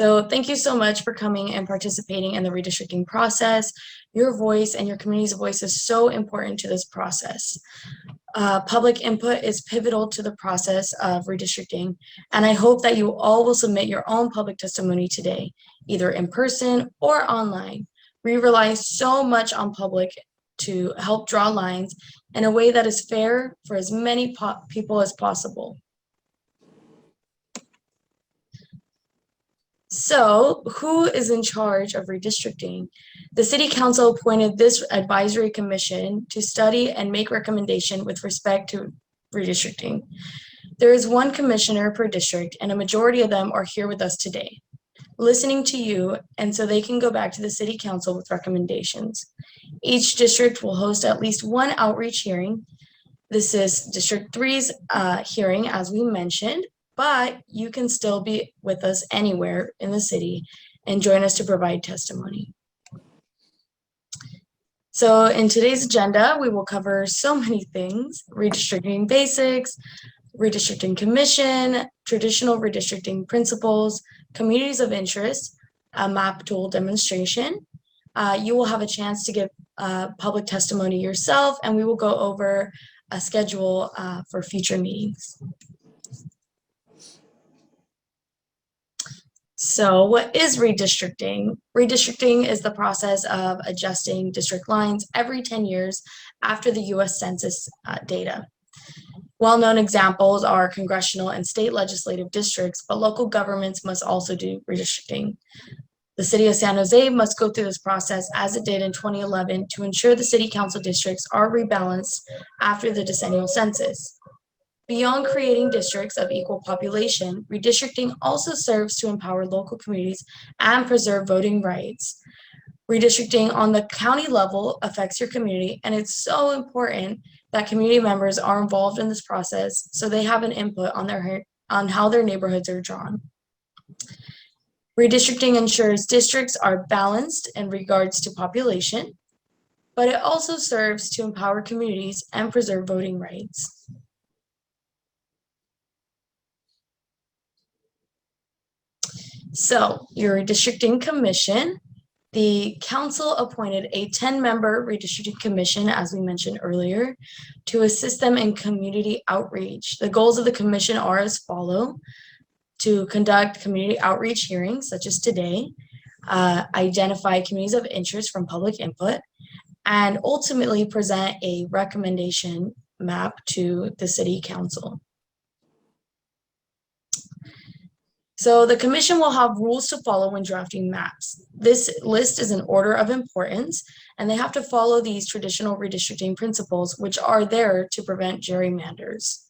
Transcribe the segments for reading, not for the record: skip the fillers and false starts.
So thank you so much for coming and participating in the redistricting process. Your voice and your community's voice is so important to this process. Public input is pivotal to the process of redistricting, and I hope that you all will submit your own public testimony today, either in person or online. We rely so much on public to help draw lines in a way that is fair for as many people as possible. So, who is in charge of redistricting? The City Council appointed this advisory commission to study and make recommendation with respect to redistricting. There is one commissioner per district, and a majority of them are here with us today, listening to you, and so they can go back to the City Council with recommendations. Each district will host at least one outreach hearing. This is District 3's hearing, as we mentioned, but you can still be with us anywhere in the city and join us to provide testimony. So in today's agenda, we will cover so many things: redistricting basics, redistricting commission, traditional redistricting principles, communities of interest, a map tool demonstration. You will have a chance to give public testimony yourself, and we will go over a schedule for future meetings. So what is redistricting? Redistricting is the process of adjusting district lines every 10 years after the US Census data. Well-known examples are congressional and state legislative districts, but local governments must also do redistricting. The City of San Jose must go through this process as it did in 2011 to ensure the city council districts are rebalanced after the decennial census. Beyond creating districts of equal population, redistricting also serves to empower local communities and preserve voting rights. Redistricting on the county level affects your community, and it's so important that community members are involved in this process so they have an input on how their neighborhoods are drawn. Redistricting ensures districts are balanced in regards to population, but it also serves to empower communities and preserve voting rights. So, your redistricting commission, the council appointed a 10-member redistricting commission, as we mentioned earlier, to assist them in community outreach. The goals of the commission are as follow: to conduct community outreach hearings, such as today, identify communities of interest from public input, and ultimately present a recommendation map to the city council. So the commission will have rules to follow when drafting maps. This list is in order of importance, and they have to follow these traditional redistricting principles, which are there to prevent gerrymanders.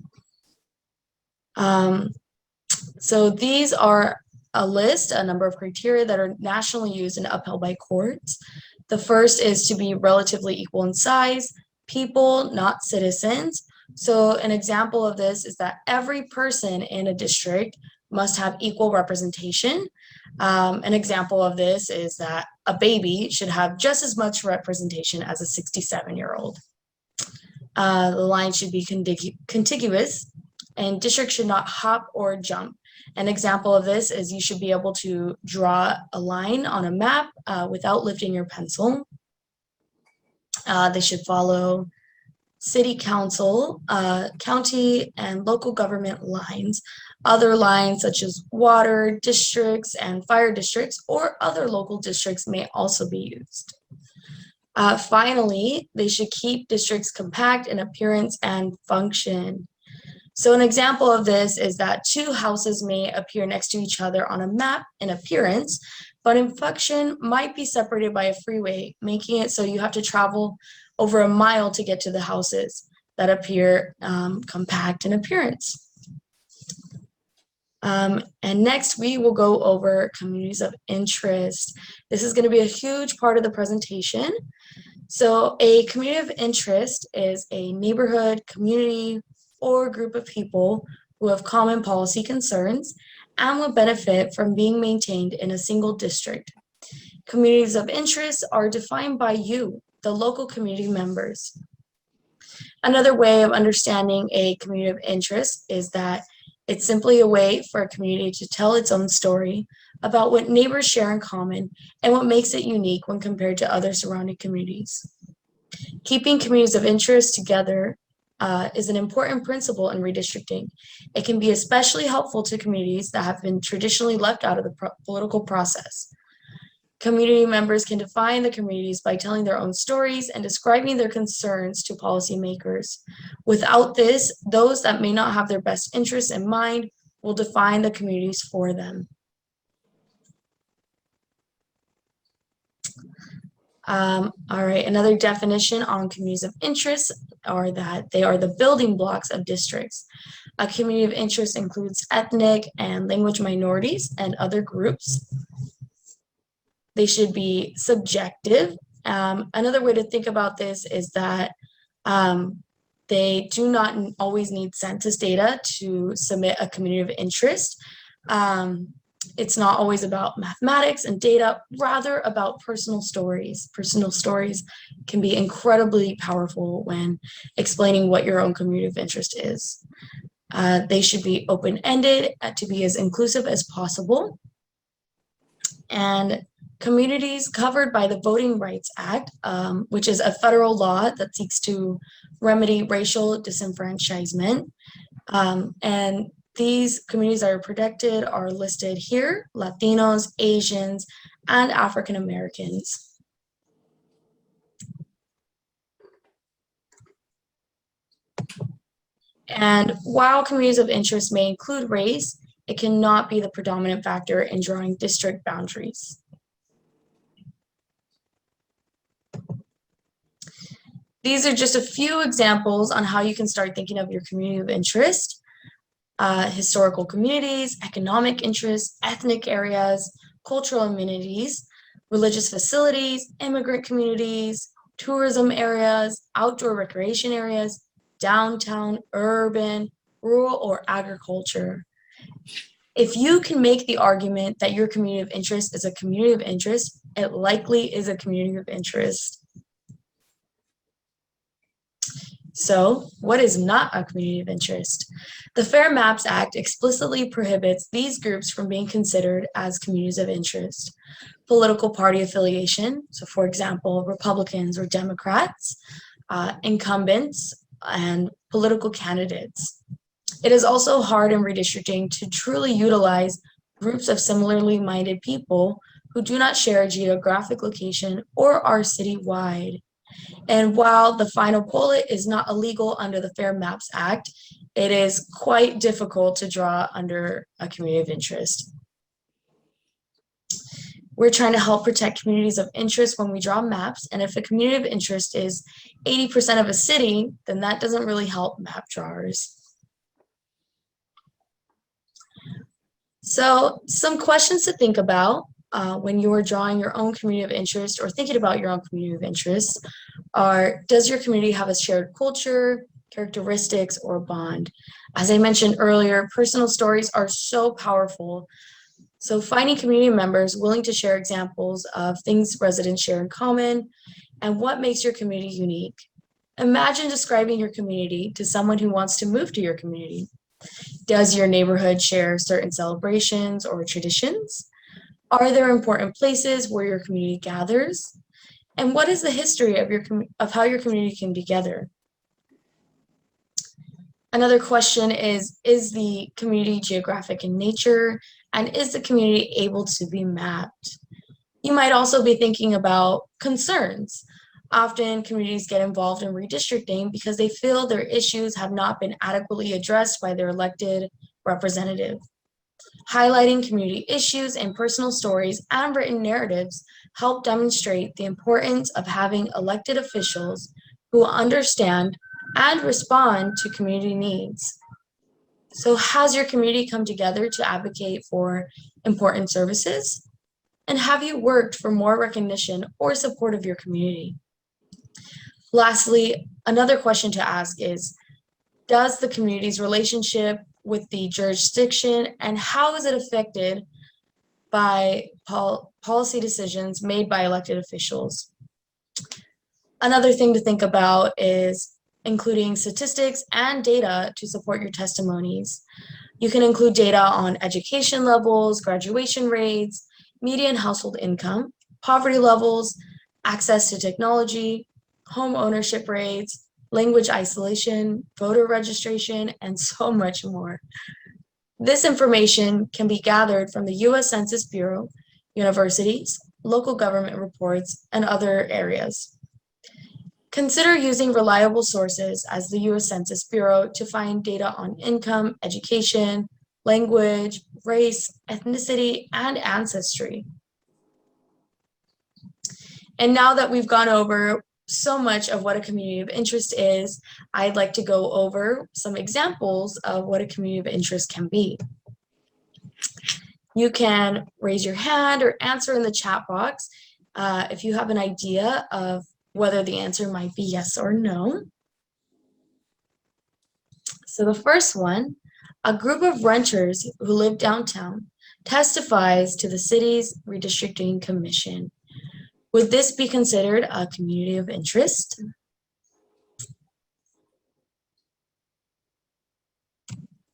So these are a list, a number of criteria that are nationally used and upheld by courts. The first is to be relatively equal in size, people, not citizens. So an example of this is that every person in a district must have equal representation. An example of this is that a baby should have just as much representation as a 67-year-old. The line should be contiguous, and districts should not hop or jump. An example of this is you should be able to draw a line on a map without lifting your pencil. They should follow city council, county, and local government lines. Other lines such as water districts and fire districts or other local districts may also be used. Finally, they should keep districts compact in appearance and function. So an example of this is that two houses may appear next to each other on a map in appearance, but in function might be separated by a freeway, making it so you have to travel over a mile to get to the houses that appear compact in appearance. And next, we will go over communities of interest. This is going to be a huge part of the presentation. So a community of interest is a neighborhood, community, or group of people who have common policy concerns and will benefit from being maintained in a single district. Communities of interest are defined by you, the local community members. Another way of understanding a community of interest is that it's simply a way for a community to tell its own story, about what neighbors share in common and what makes it unique when compared to other surrounding communities. Keeping communities of interest together is an important principle in redistricting. It can be especially helpful to communities that have been traditionally left out of the political process. Community members can define the communities by telling their own stories and describing their concerns to policymakers. Without this, those that may not have their best interests in mind will define the communities for them. All right, another definition on communities of interest are that they are the building blocks of districts. A community of interest includes ethnic and language minorities and other groups. They should be subjective. Another way to think about this is that they do not always need census data to submit a community of interest. It's not always about mathematics and data, rather about personal stories. Personal stories can be incredibly powerful when explaining what your own community of interest is. They should be open-ended to be as inclusive as possible. And communities covered by the Voting Rights Act, which is a federal law that seeks to remedy racial disenfranchisement. And these communities that are protected are listed here: Latinos, Asians, and African Americans. And while communities of interest may include race, it cannot be the predominant factor in drawing district boundaries. These are just a few examples on how you can start thinking of your community of interest. Historical communities, economic interests, ethnic areas, cultural amenities, religious facilities, immigrant communities, tourism areas, outdoor recreation areas, downtown, urban, rural, or agriculture. If you can make the argument that your community of interest is a community of interest, it likely is a community of interest. So, what is not a community of interest? The Fair Maps Act explicitly prohibits these groups from being considered as communities of interest. Political party affiliation, so for example, Republicans or Democrats, incumbents, and political candidates. It is also hard in redistricting to truly utilize groups of similarly minded people who do not share a geographic location or are citywide. And while the final bullet is not illegal under the Fair Maps Act, it is quite difficult to draw under a community of interest. We're trying to help protect communities of interest when we draw maps, and if a community of interest is 80% of a city, then that doesn't really help map drawers. So some questions to think about when you're drawing your own community of interest or thinking about your own community of interest are: does your community have a shared culture, characteristics, or bond? As I mentioned earlier, personal stories are so powerful. So finding community members willing to share examples of things residents share in common and what makes your community unique. Imagine describing your community to someone who wants to move to your community. Does your neighborhood share certain celebrations or traditions? Are there important places where your community gathers? And what is the history of how your community came together? Another question is the community geographic in nature? And is the community able to be mapped? You might also be thinking about concerns. Often communities get involved in redistricting because they feel their issues have not been adequately addressed by their elected representative. Highlighting community issues and personal stories and written narratives help demonstrate the importance of having elected officials who understand and respond to community needs. So has your community come together to advocate for important services? And have you worked for more recognition or support of your community? Lastly, another question to ask is, does the community's relationship with the jurisdiction and how is it affected by policy decisions made by elected officials? Another thing to think about is including statistics and data to support your testimonies. You can include data on education levels, graduation rates, median household income, poverty levels, access to technology, home ownership rates, language isolation, voter registration, and so much more. This information can be gathered from the U.S. Census Bureau, universities, local government reports, and other areas. Consider using reliable sources as the U.S. Census Bureau to find data on income, education, language, race, ethnicity, and ancestry. And now that we've gone over so much of what a community of interest is, I'd like to go over some examples of what a community of interest can be. You can raise your hand or answer in the chat box if you have an idea of whether the answer might be yes or no. So the first one, a group of renters who live downtown testifies to the city's Redistricting Commission. Would this be considered a community of interest?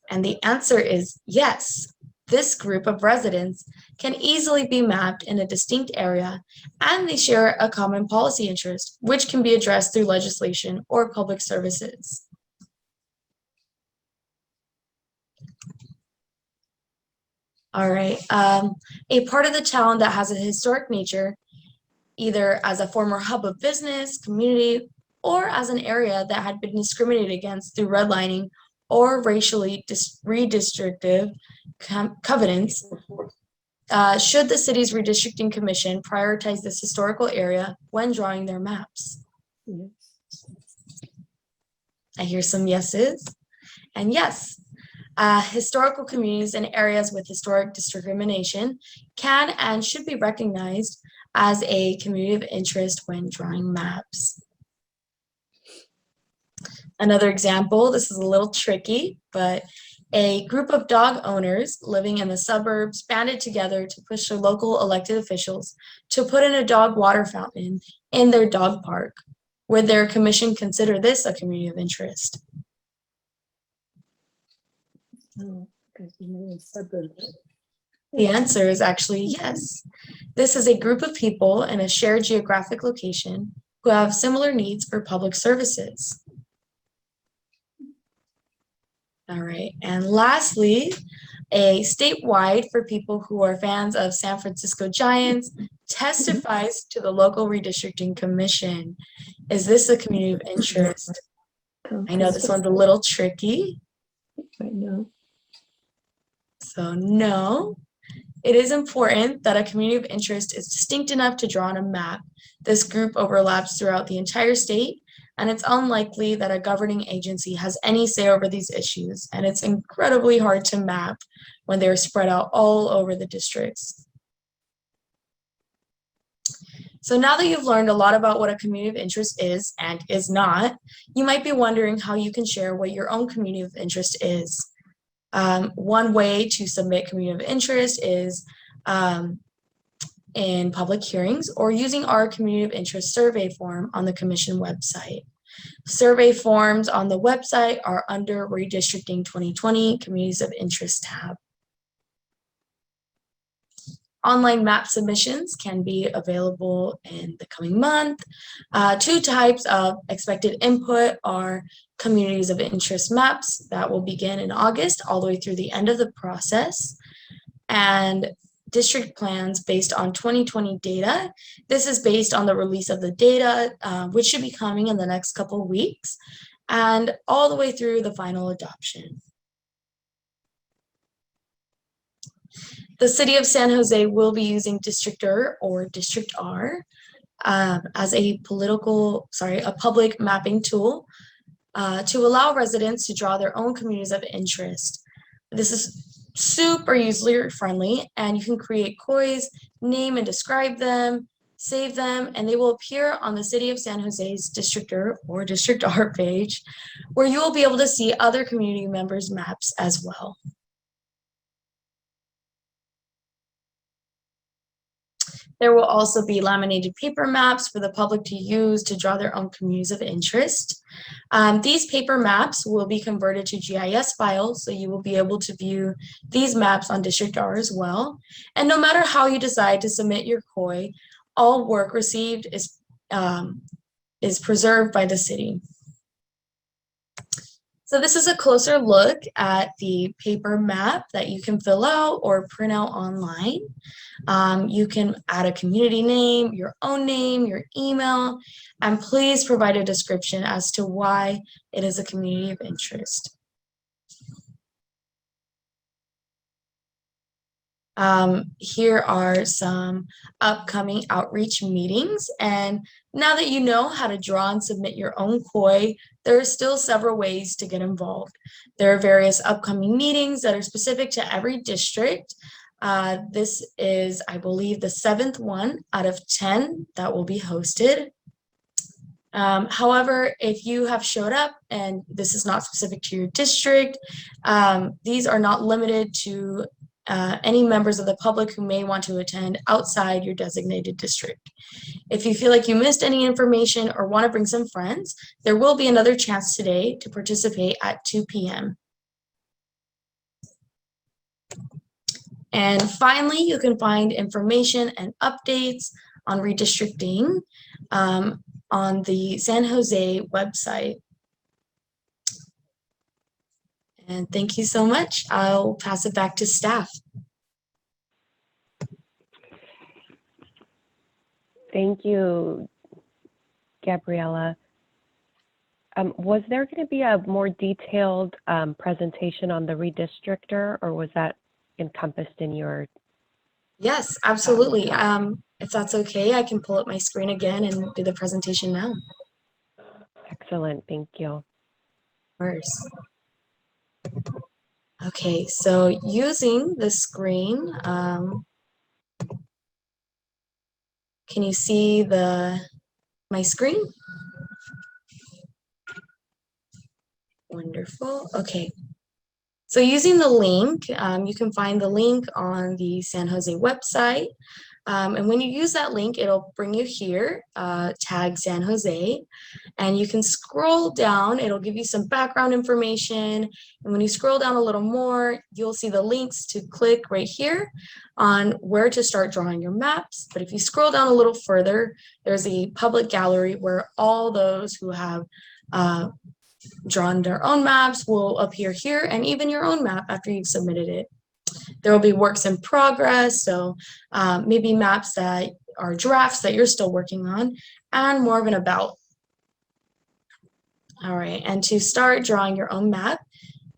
And the answer is yes. This group of residents can easily be mapped in a distinct area, and they share a common policy interest, which can be addressed through legislation or public services. All right, a part of the town that has a historic nature, either as a former hub of business, community, or as an area that had been discriminated against through redlining or racially redistrictive covenants, should the city's Redistricting Commission prioritize this historical area when drawing their maps? Yes. I hear some yeses. And yes, historical communities and areas with historic discrimination can and should be recognized as a community of interest when drawing maps. Another example, this is a little tricky, but a group of dog owners living in the suburbs banded together to push their local elected officials to put in a dog water fountain in their dog park. Would their commission consider this a community of interest? The answer is actually yes. This is a group of people in a shared geographic location who have similar needs for public services. All right, and lastly, a statewide for people who are fans of San Francisco Giants testifies to the local Redistricting Commission. Is this a community of interest? I know this one's a little tricky. I know. So no, it is important that a community of interest is distinct enough to draw on a map. This group overlaps throughout the entire state, and it's unlikely that a governing agency has any say over these issues, and it's incredibly hard to map when they're spread out all over the districts. So now that you've learned a lot about what a community of interest is and is not, you might be wondering how you can share what your own community of interest is. One way to submit community of interest is in public hearings or using our community of interest survey form on the Commission website. Survey forms on the website are under Redistricting 2020 Communities of Interest tab. Online map submissions can be available in the coming month. Two types of expected input are communities of interest maps that will begin in August all the way through the end of the process, and district plans based on 2020 data. This is based on the release of the data, which should be coming in the next couple of weeks, and all the way through the final adoption. The City of San Jose will be using Districtor or District R as a public mapping tool to allow residents to draw their own communities of interest. This is super user-friendly, and you can create COIs, name and describe them, save them, and they will appear on the City of San Jose's Districtor or District R page, where you will be able to see other community members' maps as well. There will also be laminated paper maps for the public to use to draw their own communities of interest. These paper maps will be converted to GIS files, so you will be able to view these maps on DistrictR as well. And no matter how you decide to submit your COI, all work received is preserved by the city. So this is a closer look at the paper map that you can fill out or print out online. You can add a community name, your own name, your email, and please provide a description as to why it is a community of interest. Here are some upcoming outreach meetings. And now that you know how to draw and submit your own COI, there are still several ways to get involved. There are various upcoming meetings that are specific to every district. This is, I believe, the 7th one out of 10 that will be hosted. However, if you have showed up and this is not specific to your district, these are not limited to any members of the public who may want to attend outside your designated district. If you feel like you missed any information or want to bring some friends, there will be another chance today to participate at 2 p.m. And finally, you can find information and updates on redistricting on the San Jose website. And thank you so much. I'll pass it back to staff. Thank you, Gabriella. Was there going to be a more detailed presentation on the redistrictor, or was that encompassed in your? Yes, absolutely. If that's okay, I can pull up my screen again and do the presentation now. Excellent, thank you. First. Okay, so using the screen, can you see my screen? Wonderful. Okay. So using the link, you can find the link on the San Jose website. And when you use that link, it'll bring you here, tag San Jose, and you can scroll down. It'll give you some background information. And when you scroll down a little more, you'll see the links to click right here on where to start drawing your maps. But if you scroll down a little further, there's a public gallery where all those who have drawn their own maps will appear here, and even your own map after you've submitted it. There will be works in progress, so maybe maps that are drafts that you're still working on, and more of an about. All right, and to start drawing your own map,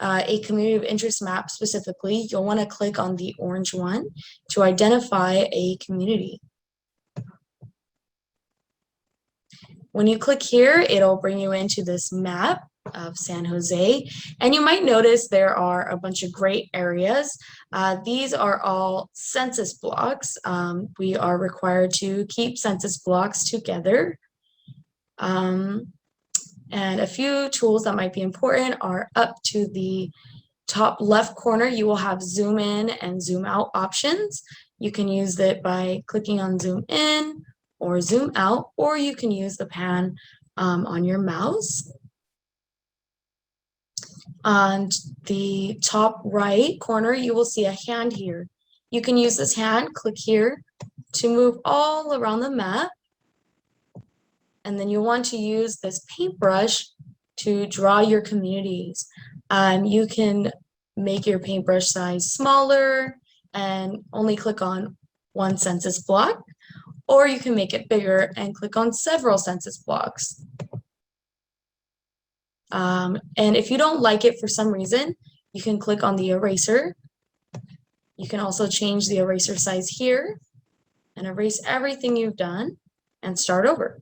a community of interest map specifically, you'll want to click on the orange one to identify a community. When you click here, it'll bring you into this map of San Jose, and you might notice there are a bunch of gray areas. These are all census blocks. We are required to keep census blocks together. And a few tools that might be important are up to the top left corner, you will have zoom in and zoom out options. You can use it by clicking on zoom in or zoom out, or you can use the pan on your mouse. On the top right corner, you will see a hand here. You can use this hand, click here to move all around the map. And then you'll want to use this paintbrush to draw your communities. You can make your paintbrush size smaller and only click on one census block, or you can make it bigger and click on several census blocks. And if you don't like it for some reason, you can click on the eraser. You can also change the eraser size here and erase everything you've done and start over.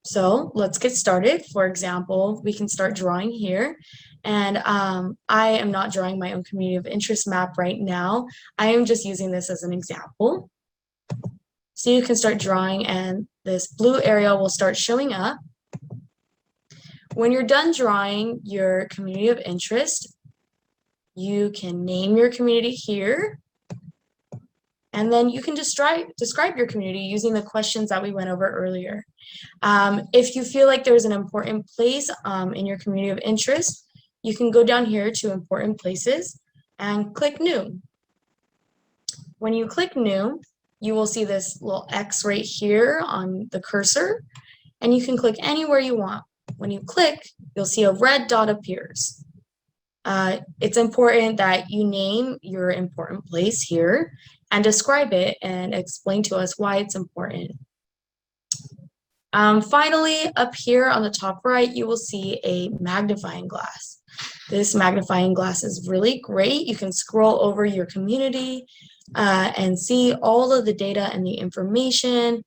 So let's get started. For example, we can start drawing here. And I am not drawing my own community of interest map right now. I am just using this as an example. So you can start drawing and this blue area will start showing up. When you're done drawing your community of interest, you can name your community here. And then you can describe your community using the questions that we went over earlier. If you feel like there's an important place in your community of interest, you can go down here to important places and click new. When you click new, you will see this little X right here on the cursor, and you can click anywhere you want. When you click, you'll see a red dot appears. It's important that you name your important place here and describe it and explain to us why it's important. Finally, up here on the top right, you will see a magnifying glass. This magnifying glass is really great. You can scroll over your community and see all of the data and the information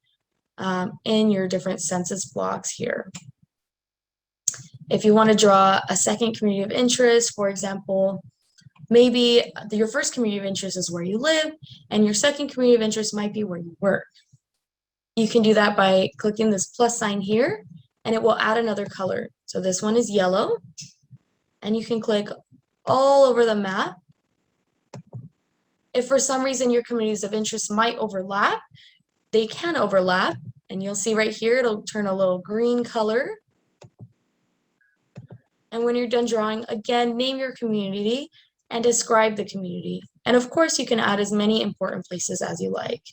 in your different census blocks here. If you want to draw a second community of interest, for example, maybe your first community of interest is where you live, and your second community of interest might be where you work. You can do that by clicking this plus sign here, and it will add another color. So this one is yellow, and you can click all over the map. If for some reason your communities of interest might overlap, they can overlap, and you'll see right here, it'll turn a little green color. And when you're done drawing, again, name your community and describe the community. And of course, you can add as many important places as you like.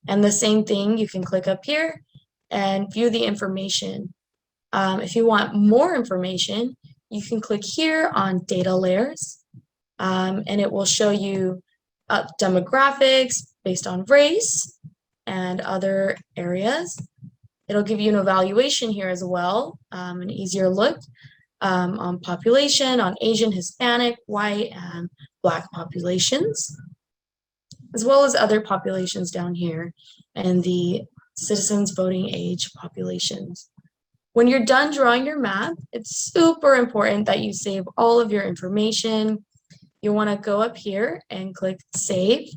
And the same thing, you can click up here and view the information. If you want more information, you can click here on data layers, and it will show you demographics based on race and other areas. It'll give you an evaluation here as well, an easier look on population, on Asian, Hispanic, white, and Black populations, as well as other populations down here and the citizens voting age populations. When you're done drawing your map, it's super important that you save all of your information. You want to go up here and click save.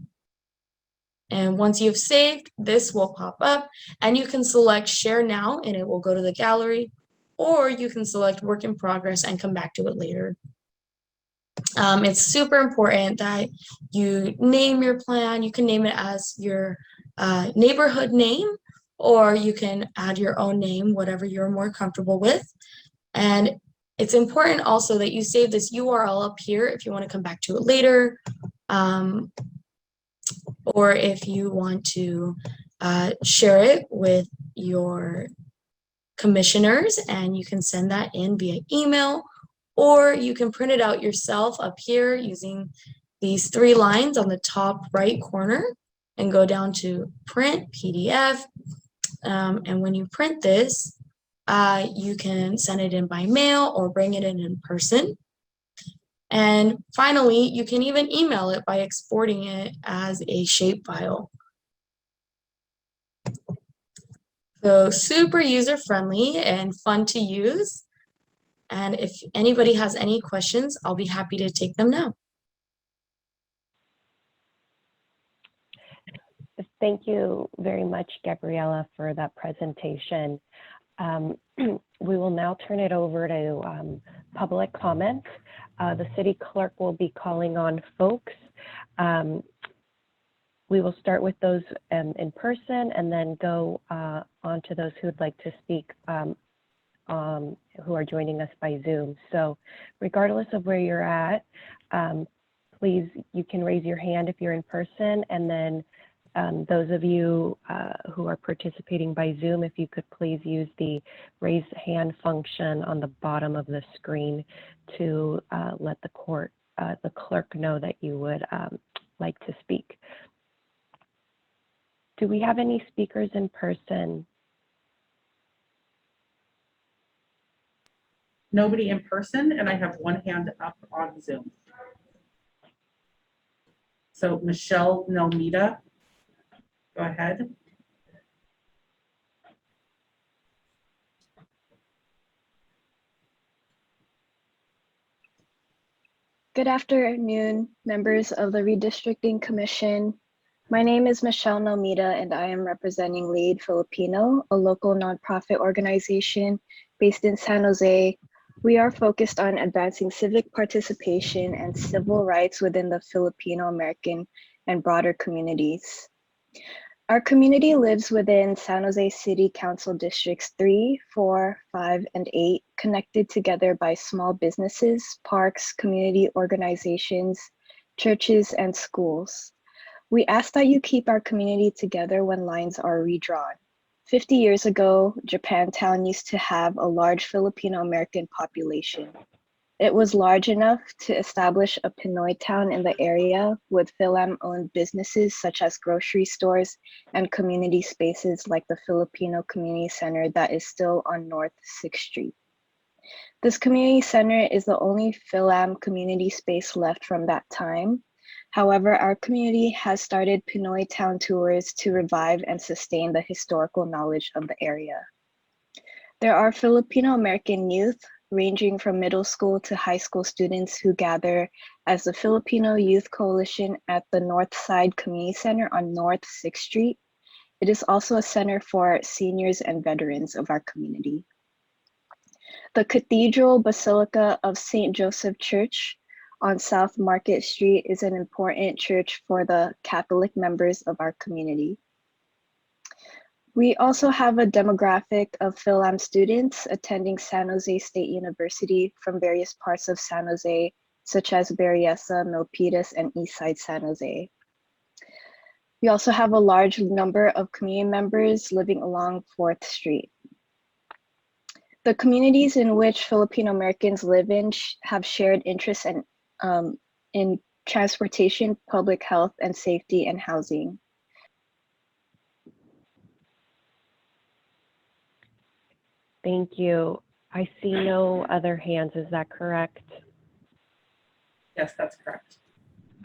And once you've saved, this will pop up and you can select share now and it will go to the gallery, or you can select work in progress and come back to it later. It's super important that you name your plan. You can name it as your neighborhood name, or you can add your own name, whatever you're more comfortable with. And it's important also that you save this URL up here if you want to come back to it later. Or if you want to share it with your commissioners, and you can send that in via email, or you can print it out yourself up here using these three lines on the top right corner and go down to print PDF. And when you print this, you can send it in by mail or bring it in person. And finally, you can even email it by exporting it as a shapefile. So super user-friendly and fun to use. And if anybody has any questions, I'll be happy to take them now. Thank you very much, Gabriela, for that presentation. We will now turn it over to public comments. The city clerk will be calling on folks. We will start with those in person and then go on to those who would like to speak who are joining us by Zoom. So regardless of where you're at, please, you can raise your hand if you're in person, and then those of you who are participating by Zoom, if you could please use the raise hand function on the bottom of the screen to let the clerk know that you would like to speak. Do we have any speakers in person? Nobody in person, and I have one hand up on Zoom. So Michelle Nelmita, go ahead. Good afternoon, members of the Redistricting Commission. My name is Michelle Nelmita, and I am representing Lead Filipino, a local nonprofit organization based in San Jose. We are focused on advancing civic participation and civil rights within the Filipino American and broader communities. Our community lives within San Jose City Council Districts 3, 4, 5, and 8, connected together by small businesses, parks, community organizations, churches, and schools. We ask that you keep our community together when lines are redrawn. 50 years ago, Japantown used to have a large Filipino American population. It was large enough to establish a Pinoy town in the area with Philam-owned businesses such as grocery stores and community spaces like the Filipino Community Center that is still on North 6th Street. This community center is the only Philam community space left from that time. However, our community has started Pinoy town tours to revive and sustain the historical knowledge of the area. There are Filipino American youth, ranging from middle school to high school students, who gather as the Filipino Youth Coalition at the North Side Community Center on North 6th Street. It is also a center for seniors and veterans of our community. The Cathedral Basilica of St. Joseph Church on South Market Street is an important church for the Catholic members of our community. We also have a demographic of Philam students attending San Jose State University from various parts of San Jose, such as Berryessa, Milpitas, and Eastside San Jose. We also have a large number of community members living along 4th Street. The communities in which Filipino Americans live in have shared interests in transportation, public health, and safety, and housing. Thank you. I see no other hands. Is that correct? Yes, that's correct.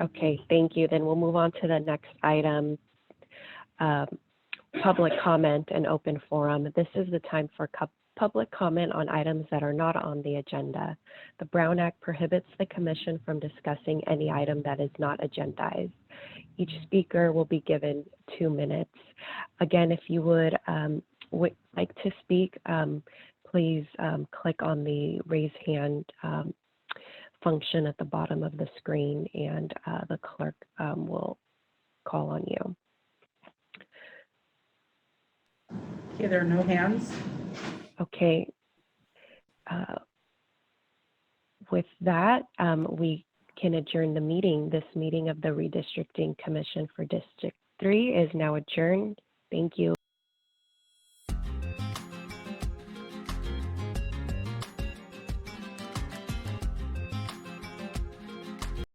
Okay, thank you. Then we'll move on to the next item, public comment and open forum. This is the time for public comment on items that are not on the agenda. The Brown Act prohibits the commission from discussing any item that is not agendized. Each speaker will be given 2 minutes. Again, if you would like to speak, please click on the raise hand function at the bottom of the screen, and the clerk will call on you. Okay, there are no hands. Okay. With that, we can adjourn the meeting. This meeting of the Redistricting Commission for District 3 is now adjourned. Thank you.